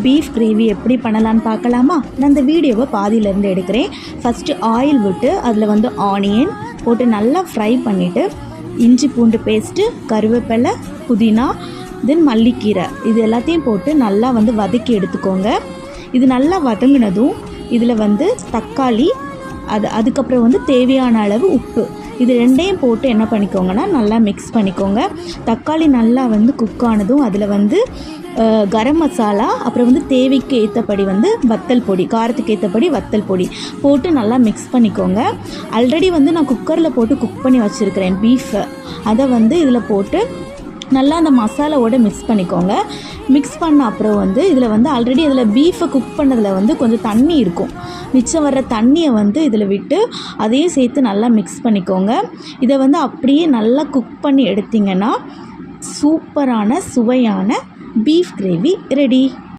Beef gravy எப்படி பண்ணலான்னு பார்க்கலாமா? நான் இந்த வீடியோவை பாதியிலேருந்து எடுக்கிறேன். ஃபஸ்ட்டு ஆயில் விட்டு அதில் வந்து ஆனியன் போட்டு நல்லா ஃப்ரை பண்ணிவிட்டு இஞ்சி பூண்டு பேஸ்ட்டு, கருவேப்பிலை, புதினா, தென் மல்லிக்கீரை இது எல்லாத்தையும் போட்டு நல்லா வந்து வதக்கி எடுத்துக்கோங்க. இது நல்லா வதங்கினதும் இதில் வந்து தக்காளி, அதுக்கப்புறம் வந்து தேவையான அளவு உப்பு, இது ரெண்டையும் போட்டு என்ன பண்ணிக்கோங்கன்னா நல்லா மிக்ஸ் பண்ணிக்கோங்க. தக்காளி நல்லா வந்து குக் ஆனதும் அதில் வந்து கரம் மசாலா, அப்புறம் வந்து தேவைக்கு ஏற்றபடி வந்து வத்தல் பொடி, காரத்துக்கு ஏற்றபடி வத்தல் பொடி போட்டு நல்லா மிக்ஸ் பண்ணிக்கோங்க. ஆல்ரெடி வந்து நான் குக்கரில் போட்டு குக் பண்ணி வச்சுருக்கிறேன் பீஃபை, அதை வந்து இதில் போட்டு நல்லா அந்த மசாலாவோடு மிக்ஸ் பண்ணிக்கோங்க. மிக்ஸ் பண்ண அப்புறம் வந்து இதில் வந்து ஆல்ரெடி இதில் பீஃபை குக் பண்ணதில் வந்து கொஞ்சம் தண்ணி இருக்கும். மிச்சம் வர்ற தண்ணியை வந்து இதில் விட்டு அதையும் சேர்த்து நல்லா மிக்ஸ் பண்ணிக்கோங்க. இதை வந்து அப்படியே நல்லா குக் பண்ணி எடுத்திங்கன்னா சூப்பரான சுவையான பீஃப் கிரேவி ரெடி.